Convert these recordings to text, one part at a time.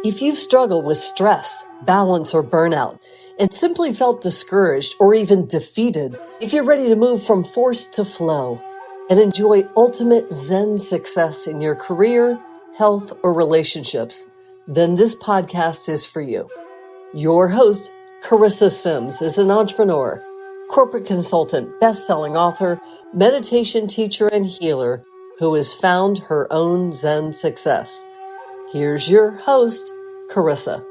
If you've struggled with stress, balance, or burnout, and simply felt discouraged or even defeated, if you're ready to move from force to flow and enjoy ultimate Zen success in your career, health, or relationships, then this podcast is for you. Your host, Carissa Sims, is an entrepreneur, corporate consultant, best-selling author, meditation teacher, and healer who has found her own Zen success. Here's your host, Carissa.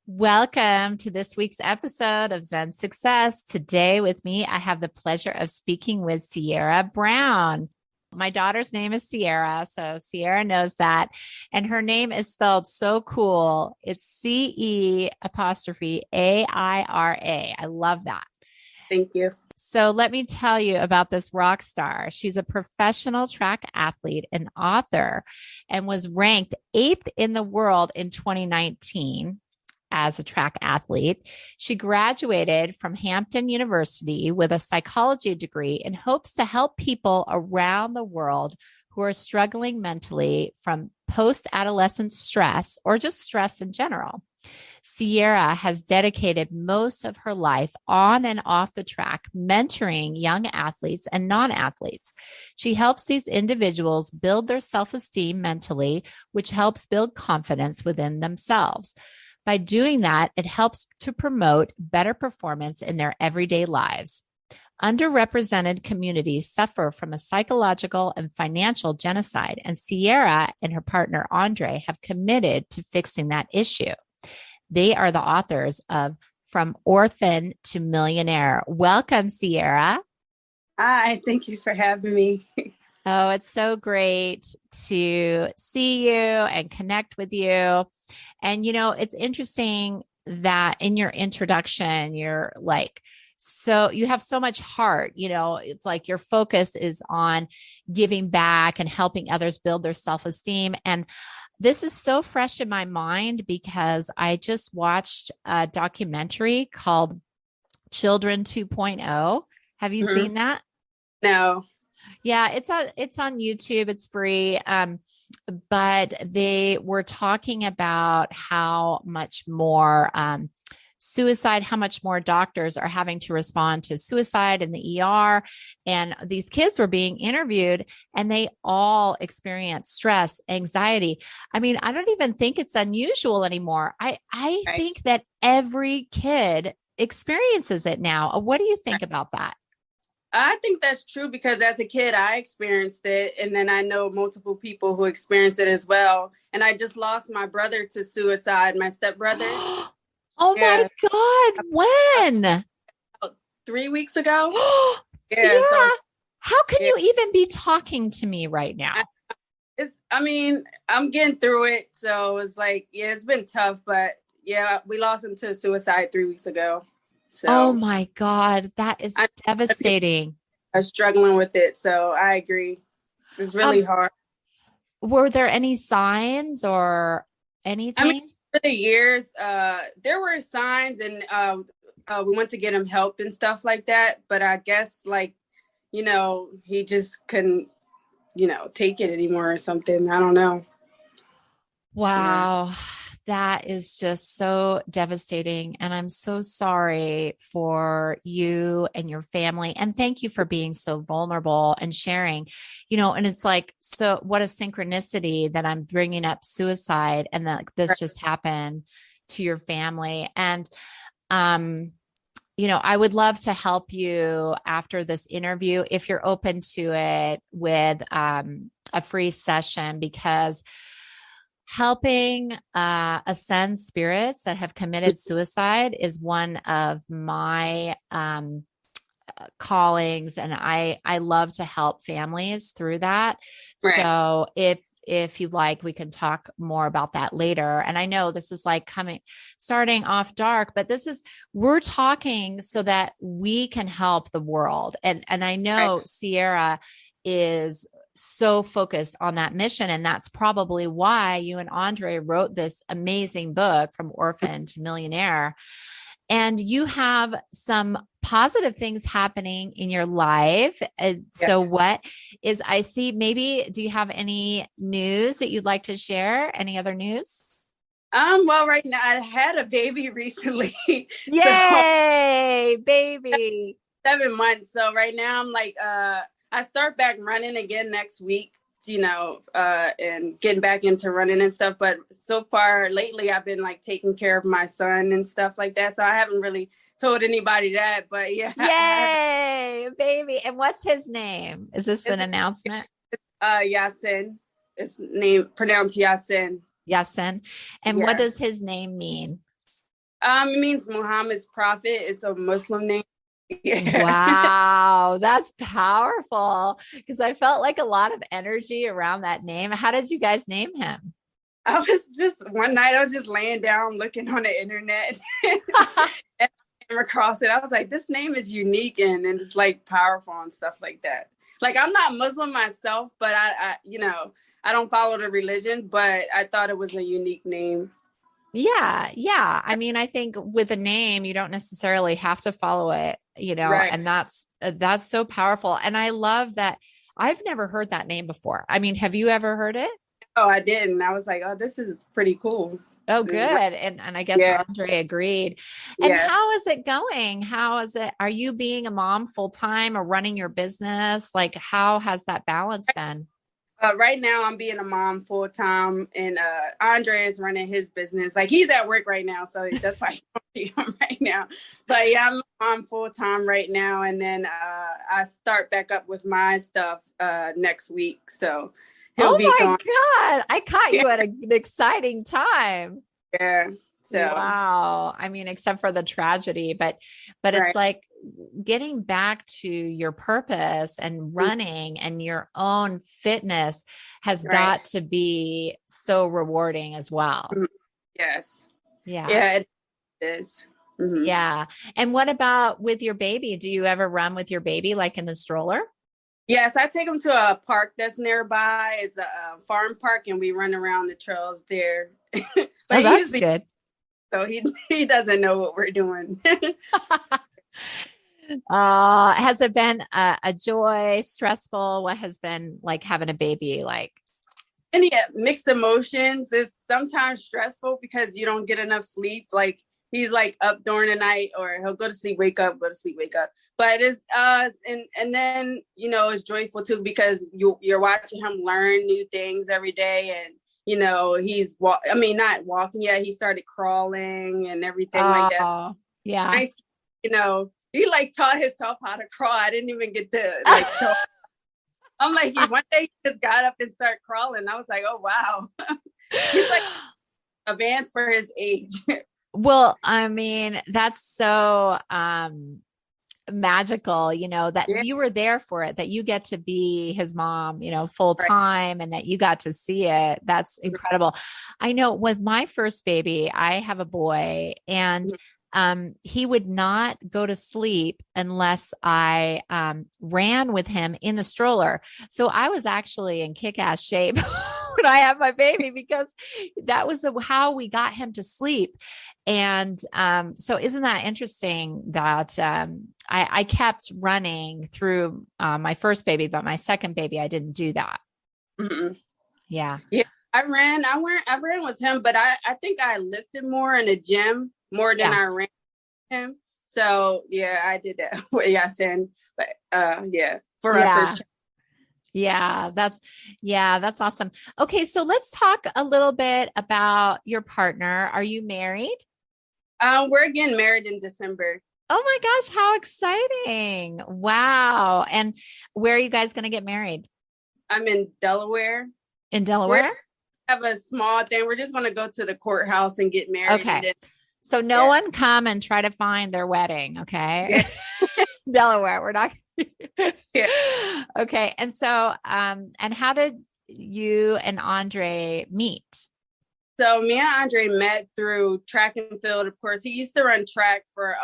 Welcome to this week's episode of Zen Success. Today with me, I have the pleasure of speaking with Sierra Brown. My daughter's name is Sierra, so Sierra knows that. And her name is spelled so cool. It's CE''AIRA. I love that. Thank you. So let me tell you about this rock star. She's a professional track athlete and author and was ranked 8th in the world in 2019 as a track athlete. She graduated from Hampton University with a psychology degree and hopes to help people around the world who are struggling mentally from post-adolescent stress or just stress in general. Sierra has dedicated most of her life on and off the track, mentoring young athletes and non-athletes. She helps these individuals build their self-esteem mentally, which helps build confidence within themselves. By doing that, it helps to promote better performance in their everyday lives. Underrepresented communities suffer from a psychological and financial genocide, and Sierra and her partner Andre have committed to fixing that issue. They are the authors of From Orphan to Millionaire. Welcome, Sierra. Hi, thank you for having me. Oh, it's so great to see you and connect with you. And, it's interesting that in your introduction, you're like, so you have so much heart, it's like your focus is on giving back and helping others build their self-esteem. And this is so fresh in my mind because I just watched a documentary called Children 2.0. Have you seen that? No. Yeah, it's on YouTube. It's free. But they were talking about how much more suicide, how much more doctors are having to respond to suicide in the ER. And these kids were being interviewed and they all experience stress, anxiety. I mean, I don't even think it's unusual anymore. I think that every kid experiences it now. What do you think about that? I think that's true because as a kid, I experienced it. And then I know multiple people who experienced it as well. And I just lost my brother to suicide, my stepbrother. Oh my God. When? 3 weeks ago. Sierra, how can you even be talking to me right now? I'm getting through it. So it's like, it's been tough, but we lost him to suicide 3 weeks ago. So oh my God, that is devastating. I'm struggling with it. So I agree. It's really hard. Were there any signs or anything? For the years, there were signs and we went to get him help and stuff like that. But I guess he just couldn't, take it anymore or something. I don't know. Wow. Yeah. That is just so devastating. And I'm so sorry for you and your family. And thank you for being so vulnerable and sharing, and it's like, so what a synchronicity that I'm bringing up suicide and that this just happened to your family. And, I would love to help you after this interview, if you're open to it, with a free session, because helping ascend spirits that have committed suicide is one of my callings, and I love to help families through that. Right. So if you'd like, we can talk more about that later. And I know this is like starting off dark, but we're talking so that we can help the world. And I know Sierra is so focused on that mission. And that's probably why you and Andre wrote this amazing book, From Orphan to Millionaire. And you have some positive things happening in your life. So what is, I see, maybe, do you have any news that you'd like to share? Any other news? Well, right now I had a baby recently. Yay, baby. 7 months. So right now I'm like, I start back running again next week, and getting back into running and stuff. But so far lately, I've been like taking care of my son and stuff like that. So I haven't really told anybody that, but yeah. Yay, baby. And what's his name? Is this an announcement? Yasin. It's pronounced Yasin. Yasin. And what does his name mean? It means Muhammad's prophet. It's a Muslim name. Yeah. Wow, that's powerful, because I felt like a lot of energy around that name. How did you guys name him? I was just, one night I was just laying down looking on the internet and I came across it. I was like, this name is unique and it's like powerful and stuff like that. Like, I'm not Muslim myself, but I don't follow the religion, but I thought it was a unique name. Yeah. Yeah. I mean, I think with a name, you don't necessarily have to follow it, Right. and that's so powerful. And I love that. I've never heard that name before. I mean, have you ever heard it? Oh, I didn't. I was like, oh, this is pretty cool. Oh, good. And I guess Andre agreed. And how is it going? How is it? Are you being a mom full time or running your business? Like, how has that balance been? Right now I'm being a mom full time, and Andre is running his business. Like, he's at work right now, so that's why you don't see him right now. But yeah, I'm a mom full time right now, and then I start back up with my stuff next week. So he'll be gone. God, I caught you at an exciting time. Yeah. So wow. I mean, except for the tragedy, but it's like getting back to your purpose and running and your own fitness has got to be so rewarding as well. Yes. Yeah. Yeah, it is. Mm-hmm. Yeah. And what about with your baby? Do you ever run with your baby, like in the stroller? Yes, I take him to a park that's nearby. It's a farm park, and we run around the trails there. But that's good. So he doesn't know what we're doing. Has it been a joy, stressful? What has been like having a baby like? And mixed emotions. It's sometimes stressful because you don't get enough sleep. Like, he's like up during the night, or he'll go to sleep, wake up, go to sleep, wake up. But it's and then it's joyful too, because you're watching him learn new things every day, and he's not walking yet. He started crawling and everything like that. Yeah. Nice, he like taught himself how to crawl. I didn't even get to like show. I'm like, one day he just got up and started crawling. I was like, oh wow. He's like advanced for his age. Well, I mean, that's so magical, that you were there for it, that you get to be his mom, full time, and that you got to see it. That's incredible. I know with my first baby, I have a boy, and he would not go to sleep unless I ran with him in the stroller. So I was actually in kick-ass shape when I had my baby, because that was how we got him to sleep. And so isn't that interesting that I kept running through my first baby, but my second baby, I didn't do that. Mm-hmm. Yeah. Yeah. I ran with him, but I think I lifted more in the gym more than I ran with him. So yeah, I did that with Yasin. But for my first child. Yeah, that's awesome. Okay, so let's talk a little bit about your partner. Are you married? We're getting married in December. Oh my gosh, how exciting. Wow. And where are you guys going to get married? I'm in Delaware. In Delaware? We have a small thing. We're just going to go to the courthouse and get married. Okay. And then, so no one come and try to find their wedding. Okay. Yeah. Delaware. We're not. Yeah. Okay. And so, and how did you and Andre meet? So me and Andre met through track and field. Of course, he used to run track for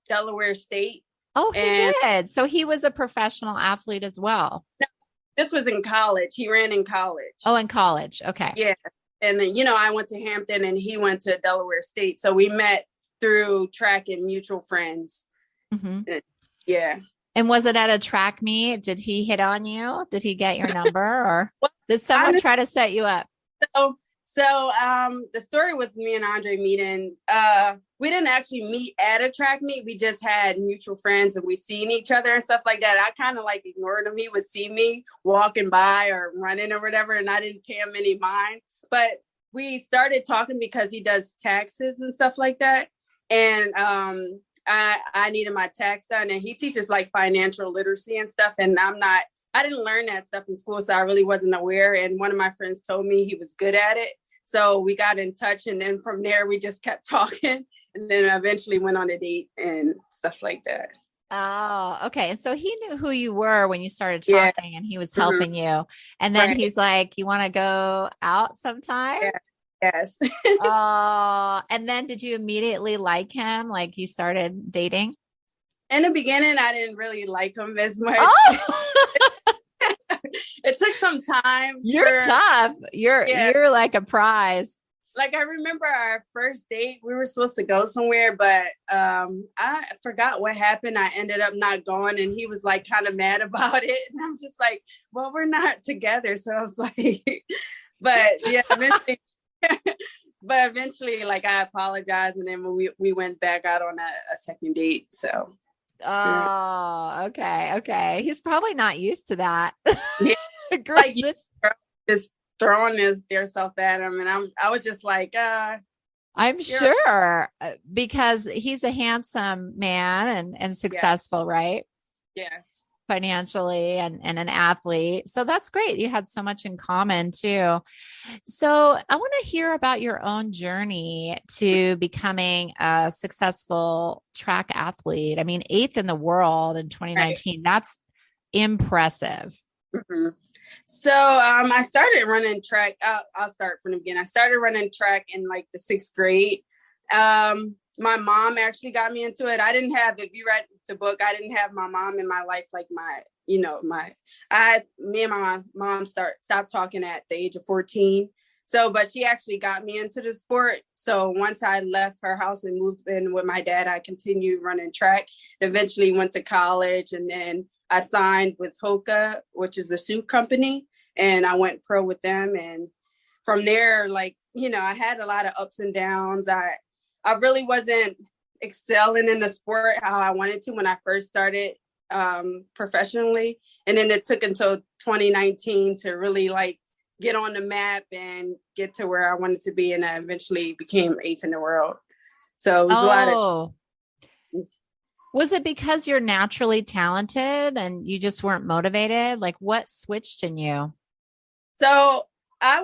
Delaware State. Oh, he did. So he was a professional athlete as well. No, this was in college. He ran in college. Oh, in college. Okay. Yeah. And then, I went to Hampton and he went to Delaware State. So we met through track and mutual friends. Mm-hmm. Yeah. And was it at a track meet? Did he hit on you? Did he get your number, or Well, did someone try to set you up? The story with me and Andre meeting, we didn't actually meet at a track meet. We just had mutual friends and we seen each other and stuff like that. I kind of like ignored him. He would see me walking by or running or whatever, and I didn't pay him any mind. But we started talking because he does taxes and stuff like that. And I needed my tax done, and he teaches like financial literacy and stuff. And I didn't learn that stuff in school, so I really wasn't aware. And one of my friends told me he was good at it. So we got in touch, and then from there we just kept talking, and then eventually went on a date and stuff like that. Oh, okay. So he knew who you were when you started talking, and he was helping you. And then he's like, "You want to go out sometime?" Yeah. Yes. Oh, and then did you immediately like him? Like you started dating? In the beginning, I didn't really like him as much. Oh! It took some time. You're tough. You're like a prize. Like, I remember our first date, we were supposed to go somewhere, but I forgot what happened. I ended up not going, and he was like kind of mad about it. And I'm just like, well, we're not together. So I was like, but yeah, eventually, like, I apologized, and then we went back out on a second date. So. Oh, okay. Okay. He's probably not used to that. Yeah. Like, just throwing their self at him. And I was just like, I'm sure, because he's a handsome man and successful, right? Yes. Financially and an athlete. So that's great. You had so much in common too. So I want to hear about your own journey to becoming a successful track athlete. I mean, 8th in the world in 2019. Right. That's impressive. Mm-hmm. So I started running track. I'll start from the beginning. I started running track in like the 6th grade. My mom actually got me into it. I didn't have, if you read the book, I didn't have my mom in my life. Like me and my mom stopped talking at the age of 14. So, but she actually got me into the sport. So once I left her house and moved in with my dad, I continued running track, eventually went to college, and then I signed with Hoka, which is a suit company, and I went pro with them. And from there, like, I had a lot of ups and downs. I really wasn't excelling in the sport how I wanted to when I first started professionally. And then it took until 2019 to really like get on the map and get to where I wanted to be. And I eventually became 8th in the world. So it was a lot of. Was it because you're naturally talented and you just weren't motivated? Like, what switched in you? So I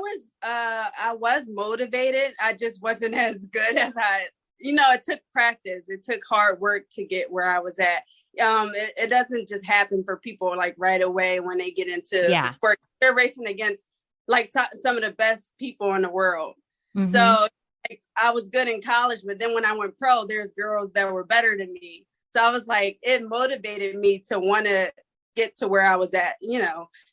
was motivated. I just wasn't as good as it took practice. It took hard work to get where I was at. It doesn't just happen for people like right away when they get into the sport. They're racing against like some of the best people in the world. Mm-hmm. So like, I was good in college, but then when I went pro, there's girls that were better than me. So I was like, it motivated me to want to get to where I was at,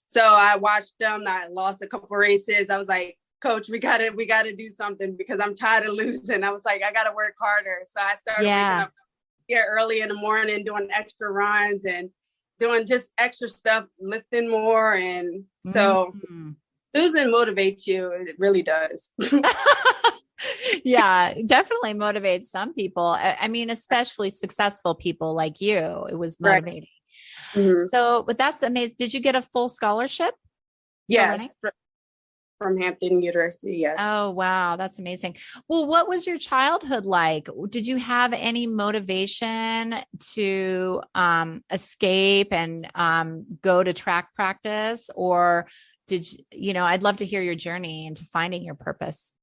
So I watched them. I lost a couple races. I was like, Coach, we gotta do something because I'm tired of losing. I was like, I gotta work harder. So I started waking up here early in the morning, doing extra runs and doing just extra stuff, lifting more. And so losing motivates you. It really does. Yeah, definitely motivates some people. I mean, especially successful people like you. It was motivating. Right. Mm-hmm. So, but that's amazing. Did you get a full scholarship? Yes. From Hampton University, yes. Oh, wow. That's amazing. Well, what was your childhood like? Did you have any motivation to escape and go to track practice? Or did I'd love to hear your journey into finding your purpose.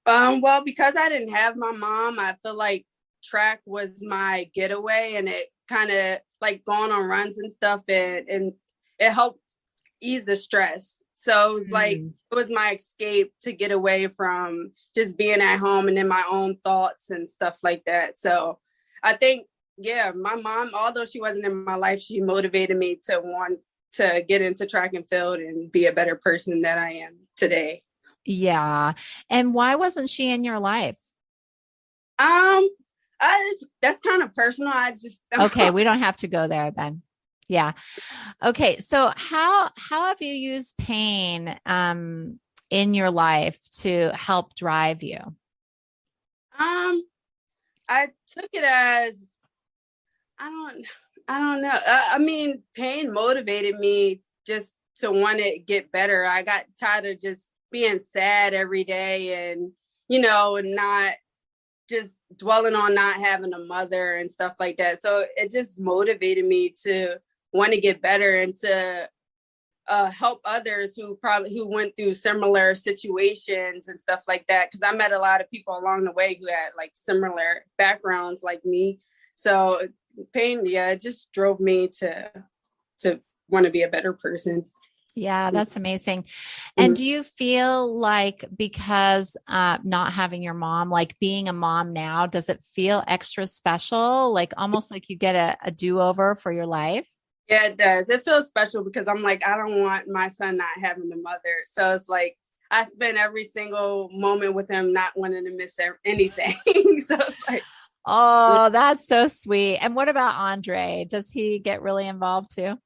Well, because I didn't have my mom, I feel like track was my getaway, and it kind of like going on runs and stuff, and it helped ease the stress. So it was like, it was my escape to get away from just being at home and in my own thoughts and stuff like that. So I think, my mom, although she wasn't in my life, she motivated me to want to get into track and field and be a better person than I am today. Yeah. And why wasn't she in your life? That's kind of personal. I just Okay, we don't have to go there then. Yeah. Okay. So how have you used pain in your life to help drive you? I took it as I don't know. I mean, pain motivated me just to want to get better. I got tired of just being sad every day and, and not just dwelling on not having a mother and stuff like that. So it just motivated me to want to get better and to help others who went through similar situations and stuff like that. Because I met a lot of people along the way who had like similar backgrounds like me. So pain, it just drove me to want to be a better person. Yeah, that's amazing. And do you feel like because not having your mom, like being a mom now, does it feel extra special? Like almost like you get a do-over for your life? Yeah, it does. It feels special because I'm like, I don't want my son not having a mother. So it's like, I spend every single moment with him, not wanting to miss anything. So it's like, oh, that's so sweet. And what about Andre? Does he get really involved too?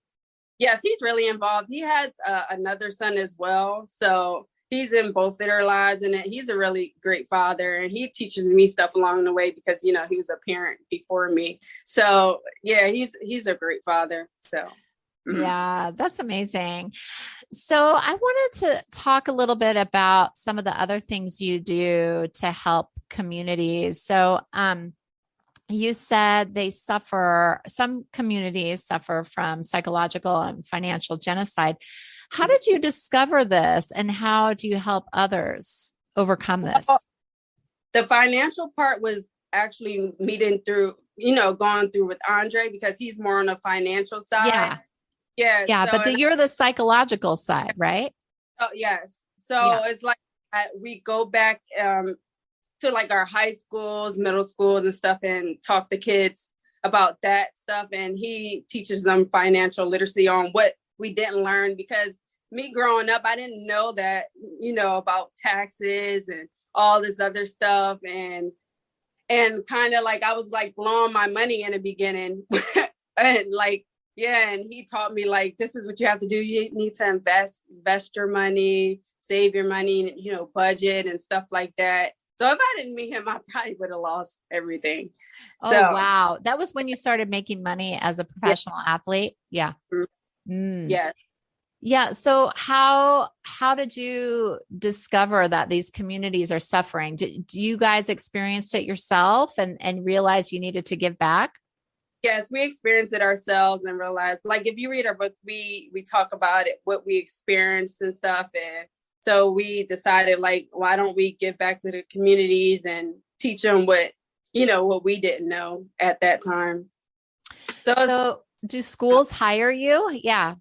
Yes, he's really involved. He has another son as well. So he's in both of their lives, and he's a really great father. And he teaches me stuff along the way because, he was a parent before me. So yeah, he's a great father. So. Yeah, that's amazing. So I wanted to talk a little bit about some of the other things you do to help communities. So, you said some communities suffer from psychological and financial genocide. How did you discover this and how do you help others overcome this? The financial part was actually meeting through, going through with Andre because he's more on the financial side. Yeah. Yeah. So, but you're the psychological side, right? Oh, yes. So it's like we go back to like our high schools, middle schools and stuff and talk to kids about that stuff. And he teaches them financial literacy on what we didn't learn because me growing up, I didn't know that, about taxes and all this other stuff. And kind of like, I was like blowing my money in the beginning and like, yeah. And he taught me like, this is what you have to do. You need to invest your money, save your money, budget and stuff like that. So if I didn't meet him, I probably would have lost everything. Oh, wow. That was when you started making money as a professional athlete. Yeah. Yeah. Yeah. So how did you discover that these communities are suffering? Do you guys experienced it yourself and realize you needed to give back? Yes, we experienced it ourselves and realized, like, if you read our book, we talk about it, what we experienced and stuff. And so we decided, like, why don't we give back to the communities and teach them what we didn't know at that time. So do schools hire you? Yeah.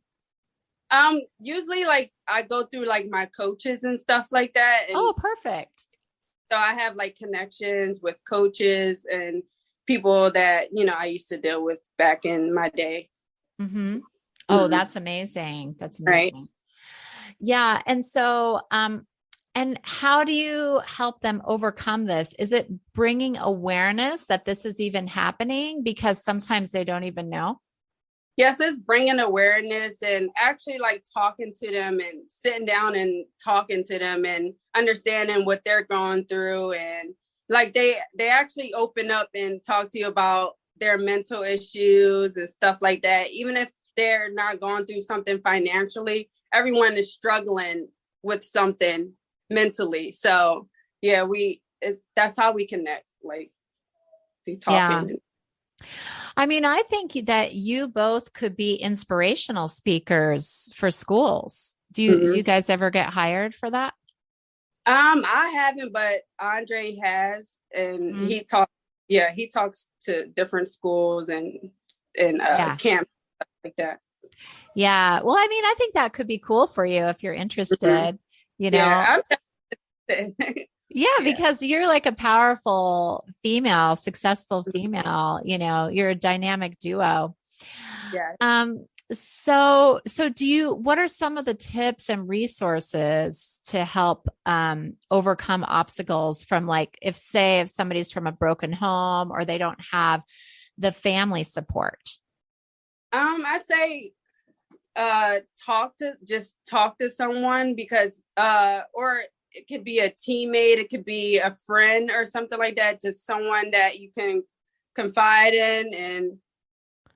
Usually like I go through like my coaches and stuff like that. And oh, perfect. So I have like connections with coaches and people that, I used to deal with back in my day. Mm-hmm. Oh, that's amazing. That's amazing. Right. Yeah. And so, and how do you help them overcome this? Is it bringing awareness that this is even happening? Because sometimes they don't even know. Yes, it's bringing awareness and actually like talking to them and sitting down and talking to them and understanding what they're going through. And like they actually open up and talk to you about their mental issues and stuff like that. Even if they're not going through something financially, everyone is struggling with something mentally. So yeah, that's how we connect, like be talking. Yeah. I mean, I think that you both could be inspirational speakers for schools. Do you guys ever get hired for that? I haven't, but Andre has, and he talks to different schools and camps like that. Yeah. Well, I mean, I think that could be cool for you if you're interested, Yeah, yeah, because you're like a powerful female, successful female, you're a dynamic duo. Yeah. What are some of the tips and resources to help overcome obstacles from, like, if somebody's from a broken home or they don't have the family support? I say talk to someone, because or it could be a teammate, it could be a friend or something like that, just someone that you can confide in. And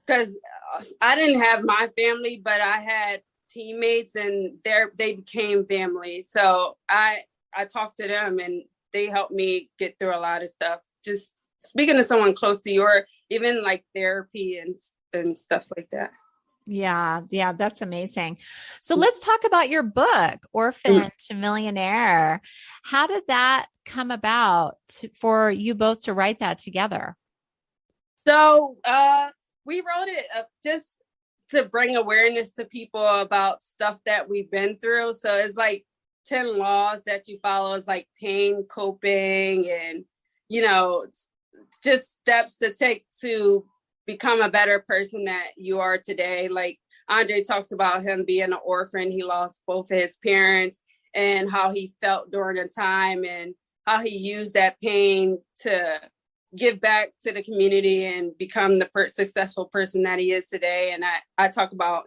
because I didn't have my family, but I had teammates, and they became family. So I talked to them, and they helped me get through a lot of stuff. Just speaking to someone close to you, or even like therapy and stuff like that. Yeah, that's amazing. So let's talk about your book, Orphan to Millionaire. How did that come about for you both to write that together? So we wrote it just to bring awareness to people about stuff that we've been through. So it's like 10 laws that you follow. It's like pain, coping, and, just steps to take to become a better person that you are today. Like Andre talks about him being an orphan. He lost both of his parents, and how he felt during the time, and how he used that pain to give back to the community and become the successful person that he is today. And I talk about,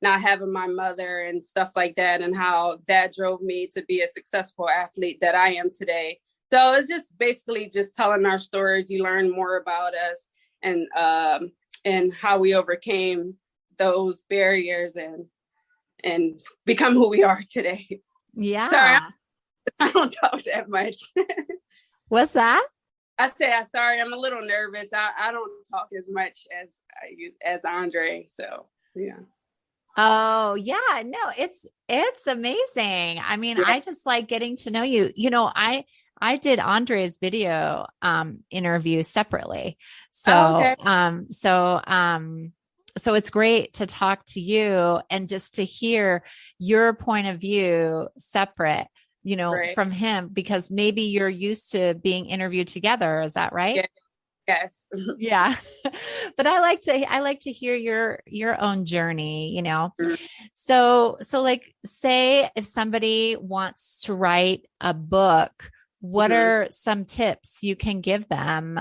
not having my mother and stuff like that, and how that drove me to be a successful athlete that I am today. So it's just basically just telling our stories. You learn more about us, and how we overcame those barriers and become who we are today. Yeah. Sorry, I don't talk that much. What's that? I say, sorry, I'm a little nervous. I don't talk as much as Andre. So yeah. Oh yeah, no, it's amazing. I mean, I just like getting to know you. I did Andre's video interview separately. So so it's great to talk to you and just to hear your point of view separate, from him, because maybe you're used to being interviewed together. Is that right? Yeah. Yes. Yeah. But I like to hear your own journey, So like, say if somebody wants to write a book, what are some tips you can give them?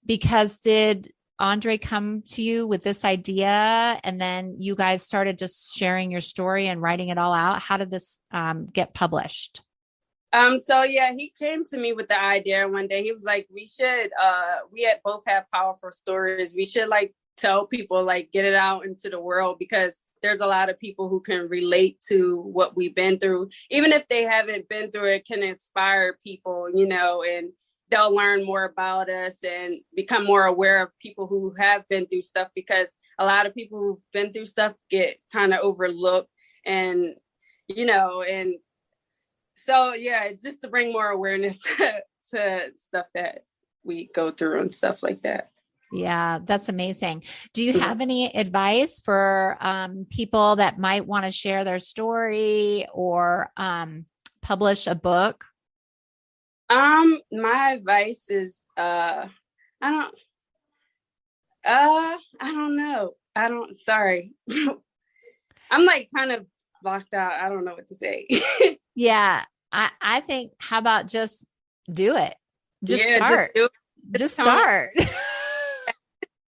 Because did Andre come to you with this idea, and then you guys started just sharing your story and writing it all out? How did this get published? So yeah, he came to me with the idea one day. He was like, we both have powerful stories. We should like tell people, like get it out into the world, because there's a lot of people who can relate to what we've been through. Even if they haven't been through it, can inspire people, and they'll learn more about us and become more aware of people who have been through stuff, because a lot of people who've been through stuff get kind of overlooked, and so yeah, just to bring more awareness to stuff that we go through and stuff like that. Yeah, that's amazing. Do you have any advice for people that might want to share their story or publish a book? My advice is I don't know. Sorry. I'm like kind of blocked out. I don't know what to say. Yeah, I think, how about just do it? Start. Just do it. Just start.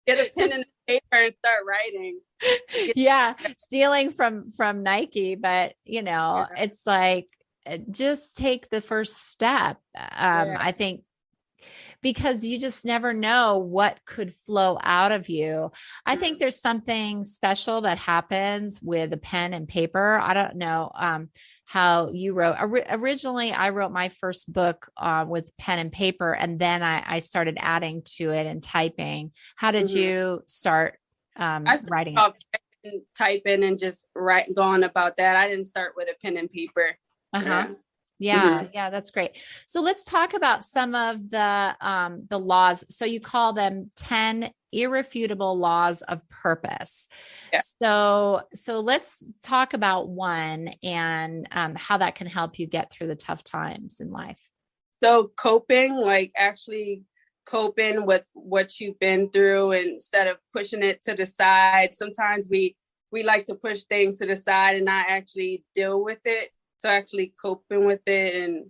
Get a pen and a paper and start writing. Yeah, stealing from Nike, but it's like, just take the first step. I think, because you just never know what could flow out of you. I think there's something special that happens with a pen and paper. I don't know how you wrote. Originally, I wrote my first book with pen and paper, and then I started adding to it and typing. How did you start writing it? Typing and just going about that. I didn't start with a pen and paper. Yeah, that's great. So let's talk about some of the laws. So you call them 10 irrefutable laws of purpose. Yeah. So let's talk about one, and how that can help you get through the tough times in life. So coping, like actually coping with what you've been through, and instead of pushing it to the side. Sometimes we like to push things to the side and not actually deal with it. So actually coping with it, and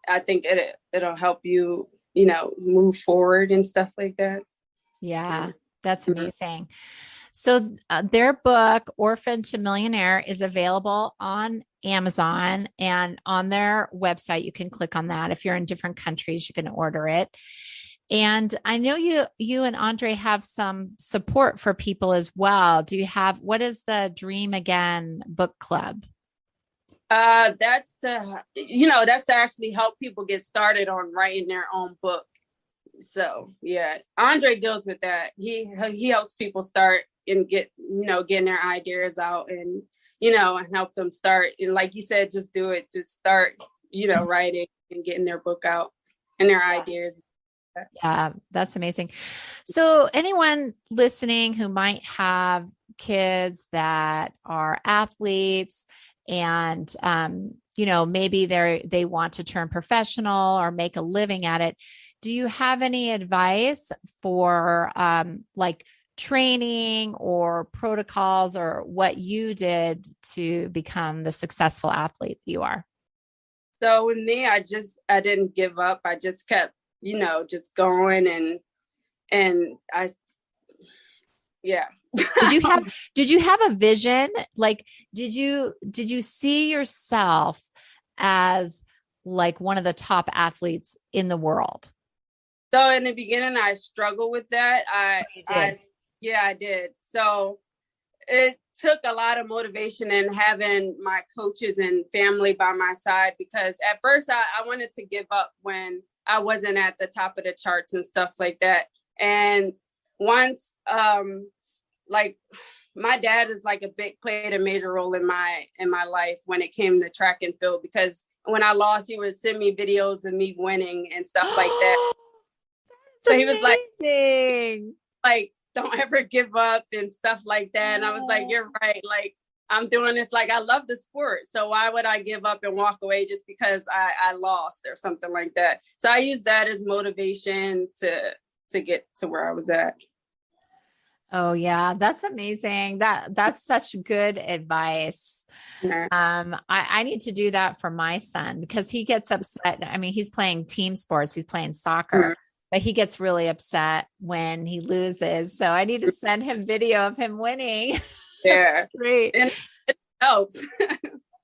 I think it'll help you, move forward and stuff like that. Yeah, that's amazing. So their book, Orphan to Millionaire, is available on Amazon, and on their website, you can click on that. If you're in different countries, you can order it. And I know you and Andre have some support for people as well. What is the Dream Again book club? That's to actually help people get started on writing their own book. So yeah, Andre deals with that. He helps people start and getting their ideas out, and and help them start. And like you said, just do it. Just start, writing and getting their book out and their ideas. Yeah, that's amazing. So anyone listening who might have kids that are athletes and, maybe they want to turn professional or make a living at it. Do you have any advice for like training or protocols, or what you did to become the successful athlete you are? So with me, I didn't give up. I just kept, just going, and yeah. Did you have a vision? Like, did you see yourself as like one of the top athletes in the world? So in the beginning, I struggled with that. I did. So it took a lot of motivation and having my coaches and family by my side, because at first I wanted to give up when I wasn't at the top of the charts and stuff like that. And once, like my dad is like played a major role in my life when it came to track and field, because when I lost, he would send me videos of me winning and stuff like that. So he was like, don't ever give up and stuff like that. And I was like, you're right. Like, I'm doing this. Like, I love the sport. So why would I give up and walk away just because I lost or something like that? So I used that as motivation to get to where I was at. Oh yeah, that's amazing. That's such good advice. I need to do that for my son, because he gets upset. I mean, he's playing team sports, he's playing soccer, but he gets really upset when he loses. So I need to send him video of him winning. Yeah. Great. And it helps.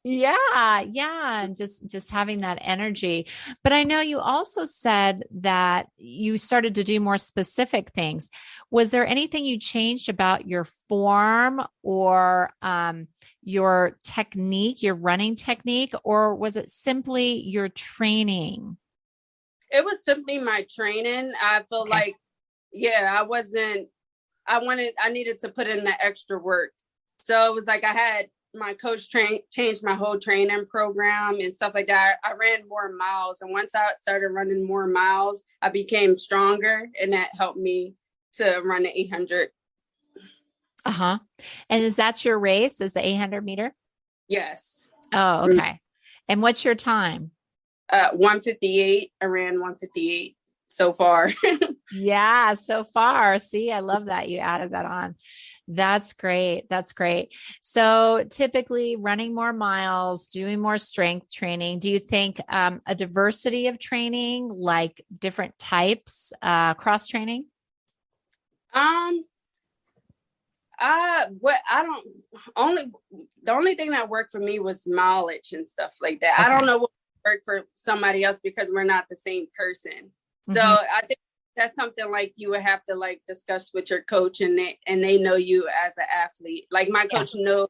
Yeah. And just having that energy. But I know you also said that you started to do more specific things. Was there anything you changed about your form or your technique, your running technique, or was it simply your training? It was simply my training. I feel like, I needed to put in the extra work. So it was like I had my coach changed my whole training program and stuff like that. I ran more miles. And once I started running more miles, I became stronger, and that helped me to run the 800. And is that your race? Is the 800 meter? Yes. Oh, okay. And what's your time? 158. I ran 158 so far. Yeah, so far. See, I love that you added that on. That's great. That's great. So typically running more miles, doing more strength training. Do you think a diversity of training, like different types, cross training? The only thing that worked for me was mileage and stuff like that. Okay. I don't know what worked for somebody else because we're not the same person. So I think that's something like you would have to like discuss with your coach, and they know you as an athlete. Like my coach he knew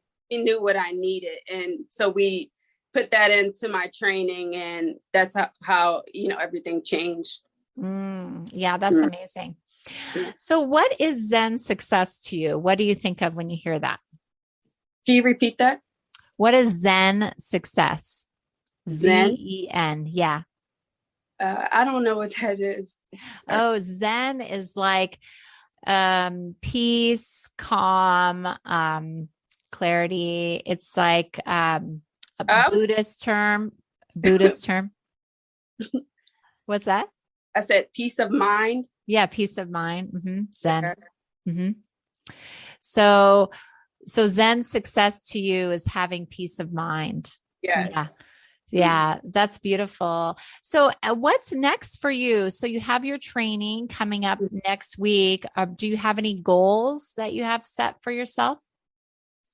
what I needed. And so we put that into my training, and that's how everything changed. Yeah, that's amazing. Yeah. So what is Zen success to you? What do you think of when you hear that? Can you repeat that? What is Zen success? Zen? Z-E-N. Yeah. I don't know what that is. Oh, Zen is like peace, calm, clarity. It's like a Buddhist term. What's that? I said peace of mind. Yeah. Peace of mind. Zen. Yeah. hmm So, so Zen success to you is having peace of mind. Yes. Yeah. Mhm. Yeah, that's beautiful. So, what's next for you? So, you have your training coming up next week. Do you have any goals that you have set for yourself?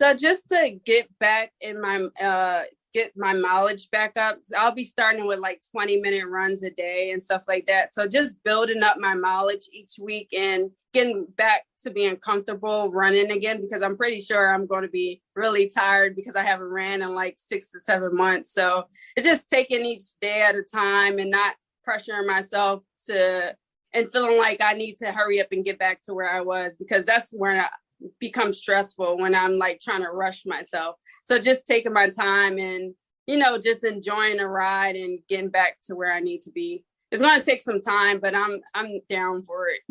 So just to get back in my get my mileage back up, so I'll be starting with like 20-minute runs a day and stuff like that. So just building up my mileage each week and getting back to being comfortable running again, because I'm pretty sure I'm going to be really tired because I haven't ran in like 6 to 7 months. So it's just taking each day at a time and not pressuring myself to and feeling like I need to hurry up and get back to where I was, because that's where become stressful when I'm like trying to rush myself. So just taking my time and, just enjoying the ride and getting back to where I need to be. It's going to take some time, but I'm down for it.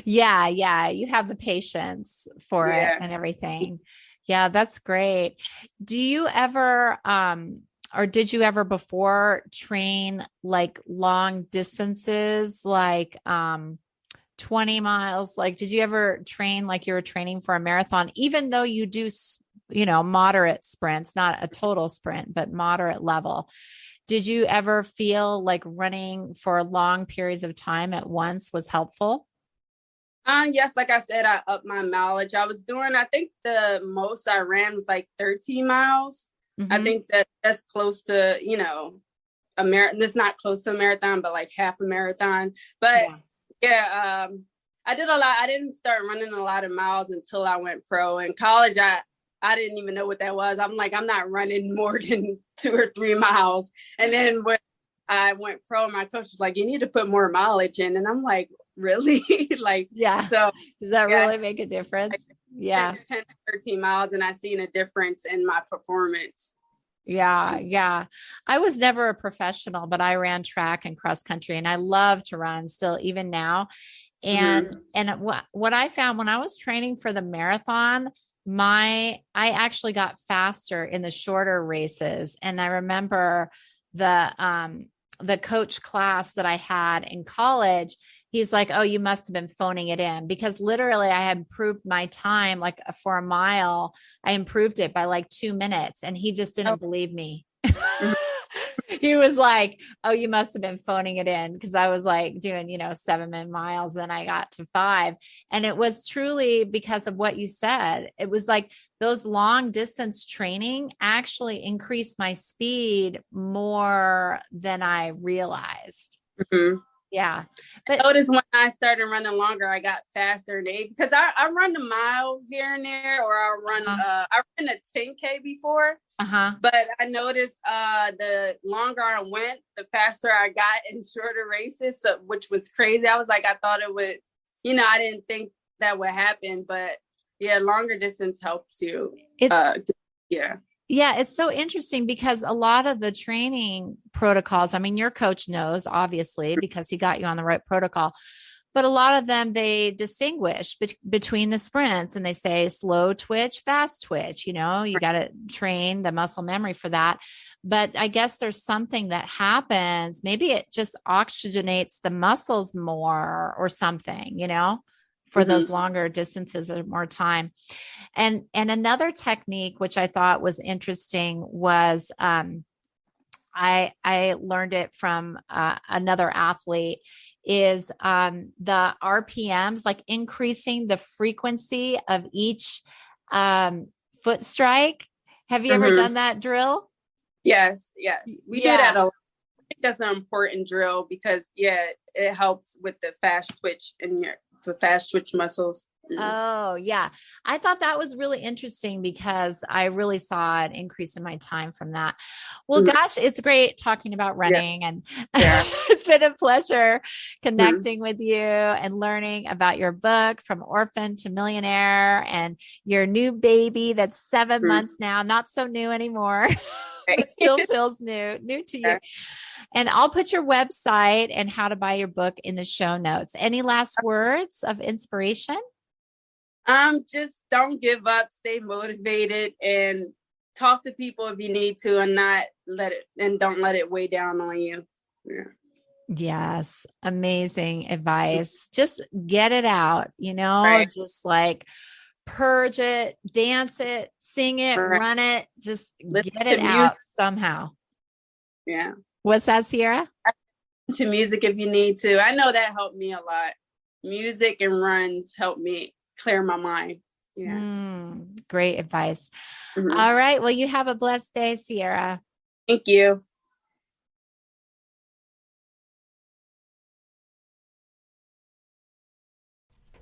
Yeah, yeah, you have the patience for it Yeah. and everything. Yeah, that's great. Do you ever or did you ever before train like long distances, like 20 miles? Like, did you ever train like you were training for a marathon, even though you do, moderate sprints, not a total sprint, but moderate level? Did you ever feel like running for long periods of time at once was helpful? Yes, like I said, I upped my mileage. I think the most I ran was like 13 miles. I hmm think that's close to, a marathon. That's not close to a marathon, but like half a marathon. But Yeah. yeah, I did a lot. I didn't start running a lot of miles until I went pro. In college, I didn't even know what that was. I'm like, I'm not running more than 2 or 3 miles. And then when I went pro, my coach was like, you need to put more mileage in. And I'm like, really? Like, Yeah. so Does that yeah, really make a difference? Yeah. 10 to 13 miles, and I seen a difference in my performance. Yeah, yeah. I was never a professional, but I ran track and cross country and I love to run still even now. Mm-hmm. And what I found when I was training for the marathon, I actually got faster in the shorter races. And I remember the coach class that I had in college, he's like, "Oh, you must have been phoning it in," because literally I had improved my time like for a mile. I improved it by like 2 minutes and he just Oh, didn't believe me. mhm. He was like, "Oh, you must have been phoning it in," because I was like doing, 7 miles. Then I got to 5. And it was truly because of what you said. It was like those long distance training actually increased my speed more than I realized. Mhm. Yeah. I But noticed when I started running longer, I got faster. Because I run a mile here and there, or I ran a 10K before. uh-huh. But I noticed the longer I went, the faster I got in shorter races, so, which was crazy. I was like, I thought it would, I didn't think that would happen. But yeah, longer distance helps you. It Yeah. Yeah, it's so interesting because a lot of the training protocols, I mean, your coach knows obviously because he got you on the right protocol, but a lot of them, they distinguish between the sprints and they say slow twitch, fast twitch, you got to train the muscle memory for that. But I guess there's something that happens. Maybe it just oxygenates the muscles more or something, for Mm-hmm. those longer distances or more time. And another technique which I thought was interesting was I learned it from another athlete is the RPMs, like increasing the frequency of each foot strike. Have you ever Mm-hmm. done that drill? Yes. We do that Yeah. a lot. I think that's an important drill because it helps with the fast twitch and the fast twitch muscles. Oh, yeah. I thought that was really interesting because I really saw an increase in my time from that. Well, Mhm. gosh, it's great talking about Yeah. running and Yeah. it's been a pleasure Mhm. connecting with you and learning about your book, From Orphan to Millionaire, and your new baby that's 7 Mhm. months now, not so new anymore. But still feels new to you. Yeah. And I'll put your website and how to buy your book in the show notes. Any last words of inspiration? Just don't give up, stay motivated, and talk to people if you need to, and don't let it weigh down on you. Yeah. Yes. Amazing advice. Just get it out, Right. just like purge it, dance it, sing it, Right. run it, just Listen get to it music. out somehow. Yeah. What's that, Sierra? To music if you need to. I know that helped me a lot. Music and runs helped me clear my mind. Yeah. Great advice. Mhm. All right. Well, you have a blessed day, Sierra. Thank you.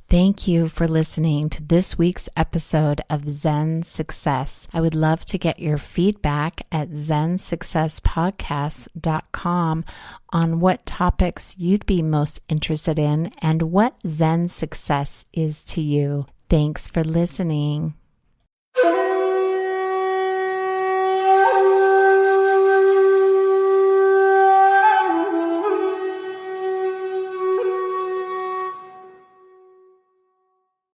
Thank you for listening to this week's episode of Zen Success. I would love to get your feedback at zensuccesspodcast.com on what topics you'd be most interested in and what Zen success is to you. Thanks for listening.